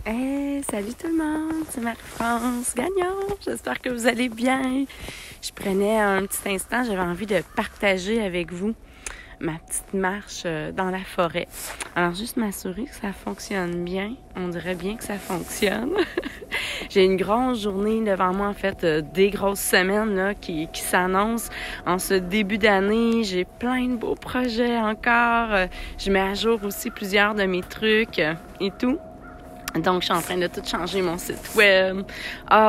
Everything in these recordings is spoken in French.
Hey, salut tout le monde, c'est Marie-France Gagnon. J'espère que vous allez bien. Je prenais un petit instant, j'avais envie de partager avec vous ma petite marche dans la forêt. Alors, juste m'assurer que ça fonctionne bien. On dirait bien que ça fonctionne. J'ai une grosse journée devant moi, en fait, des grosses semaines là, qui s'annoncent en ce début d'année. J'ai plein de beaux projets encore. Je mets à jour aussi plusieurs de mes trucs et tout. Donc, je suis en train de tout changer mon site web.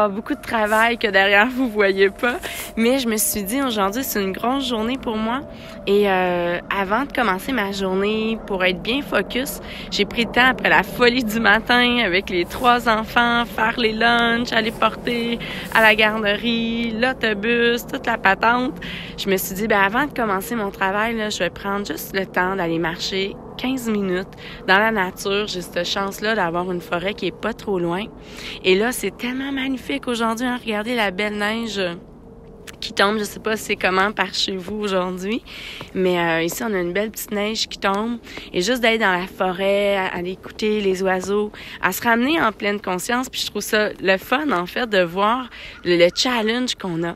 Beaucoup de travail que derrière, vous voyez pas. Mais je me suis dit, aujourd'hui, c'est une grosse journée pour moi. Et avant de commencer ma journée, pour être bien focus, j'ai pris le temps, après la folie du matin, avec les 3 enfants, faire les lunchs, aller porter à la garderie, l'autobus, toute la patente. Je me suis dit, avant de commencer mon travail, là, je vais prendre juste le temps d'aller marcher 15 minutes dans la nature. J'ai cette chance-là d'avoir une forêt qui est pas trop loin. Et là, c'est tellement magnifique aujourd'hui. Hein? Regardez la belle neige qui tombe. Je sais pas c'est comment par chez vous aujourd'hui, mais ici, on a une belle petite neige qui tombe. Et juste d'aller dans la forêt, à aller écouter les oiseaux, à se ramener en pleine conscience. Puis je trouve ça le fun, en fait, de voir le challenge qu'on a.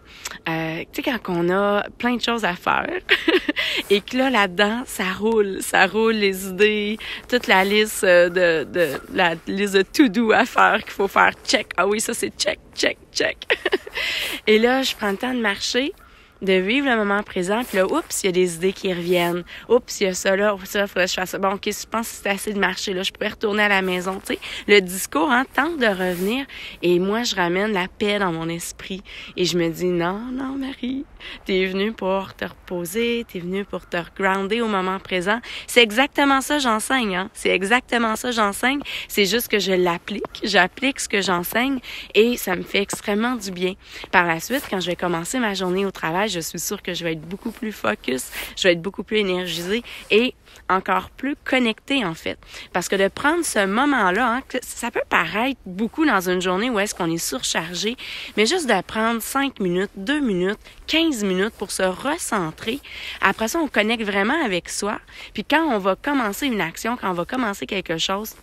Tu sais, quand on a plein de choses à faire et que là-dedans, ça roule les idées, toute la liste la liste de to-do à faire qu'il faut faire check. Ah oui, ça c'est check. Et là, je prends le temps de marcher, de vivre le moment présent, puis là, oups, il y a des idées qui reviennent. Oups, il y a ça là, oups, ça, faudrait que je fasse ça. Bon, OK, je pense que c'est assez de marcher, là, je pourrais retourner à la maison, tu sais. Le discours, tente de revenir, et moi, je ramène la paix dans mon esprit. Et je me dis, non, Marie, t'es venue pour te reposer, t'es venue pour te grounder au moment présent. C'est exactement ça j'enseigne, hein. C'est exactement ça j'enseigne. C'est juste que je l'applique. J'applique ce que j'enseigne et ça me fait extrêmement du bien. Par la suite, quand je vais commencer ma journée au travail, je suis sûre que je vais être beaucoup plus focus, je vais être beaucoup plus énergisée et encore plus connectée, en fait. Parce que de prendre ce moment-là, ça peut paraître beaucoup dans une journée où est-ce qu'on est surchargé, mais juste de prendre 5 minutes, 2 minutes, 15 minutes pour se recentrer. Après ça, on connecte vraiment avec soi. Puis quand on va commencer une action, quand on va commencer quelque chose,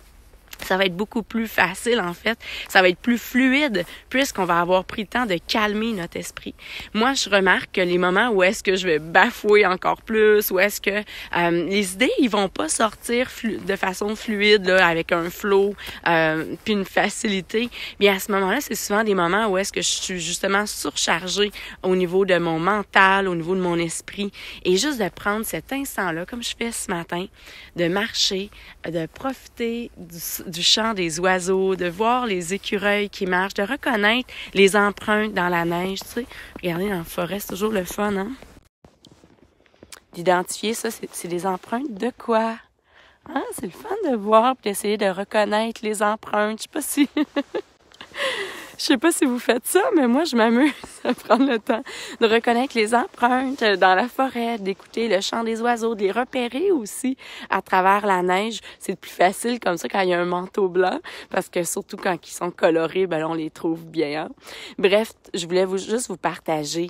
ça va être beaucoup plus facile, en fait. Ça va être plus fluide puisqu'on va avoir pris le temps de calmer notre esprit. Moi, je remarque que les moments où est-ce que je vais bafouer encore plus, où est-ce que les idées, ils vont pas sortir de façon fluide, là, avec un flow, puis une facilité. Bien, à ce moment-là, c'est souvent des moments où est-ce que je suis justement surchargée au niveau de mon mental, au niveau de mon esprit. Et juste de prendre cet instant-là, comme je fais ce matin, de marcher, de profiter du chant des oiseaux, de voir les écureuils qui marchent, de reconnaître les empreintes dans la neige, tu sais. Regardez, dans la forêt, c'est toujours le fun, hein? D'identifier ça, c'est des empreintes de quoi? Hein? C'est le fun de voir et d'essayer de reconnaître les empreintes. Je sais pas si vous faites ça, mais moi, je m'amuse à prendre le temps de reconnaître les empreintes dans la forêt, d'écouter le chant des oiseaux, de les repérer aussi à travers la neige. C'est plus facile comme ça quand il y a un manteau blanc, parce que surtout quand ils sont colorés, on les trouve bien. Hein? Bref, je voulais juste vous partager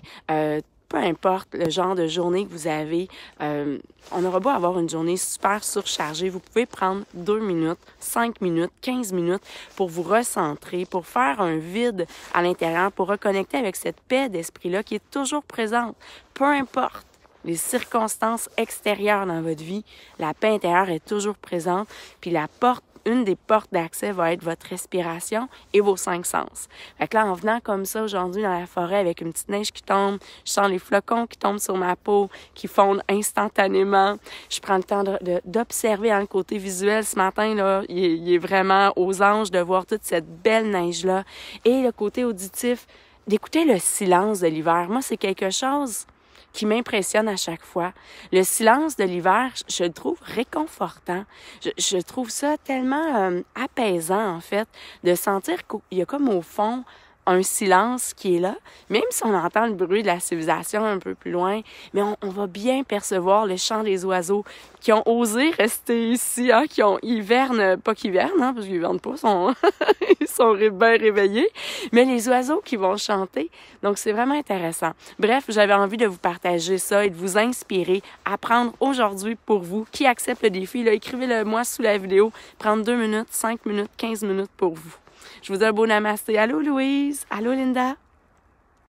peu importe le genre de journée que vous avez, on aura beau avoir une journée super surchargée, vous pouvez prendre 2 minutes, 5 minutes, 15 minutes pour vous recentrer, pour faire un vide à l'intérieur, pour reconnecter avec cette paix d'esprit-là qui est toujours présente. Peu importe les circonstances extérieures dans votre vie, la paix intérieure est toujours présente, puis une des portes d'accès va être votre respiration et vos 5 sens. Fait que là, en venant comme ça aujourd'hui dans la forêt avec une petite neige qui tombe, je sens les flocons qui tombent sur ma peau, qui fondent instantanément. Je prends le temps d'observer le côté visuel. Ce matin, là, il est vraiment aux anges de voir toute cette belle neige-là. Et le côté auditif, d'écouter le silence de l'hiver. Moi, c'est quelque chose qui m'impressionne à chaque fois. Le silence de l'hiver, je le trouve réconfortant. Je trouve ça tellement apaisant, en fait, de sentir qu'il y a comme au fond un silence qui est là, même si on entend le bruit de la civilisation un peu plus loin, mais on va bien percevoir le chant des oiseaux qui ont osé rester ici, hein, ils hivernent, pas qu'ils hivernent, hein, parce qu'ils hivernent pas, ils sont bien réveillés, mais les oiseaux qui vont chanter, donc c'est vraiment intéressant. Bref, j'avais envie de vous partager ça et de vous inspirer à prendre aujourd'hui pour vous, qui accepte le défi, là, écrivez-le moi sous la vidéo, prendre 2 minutes, 5 minutes, 15 minutes pour vous. Je vous dis un beau namasté. Allô Louise? Allô Linda?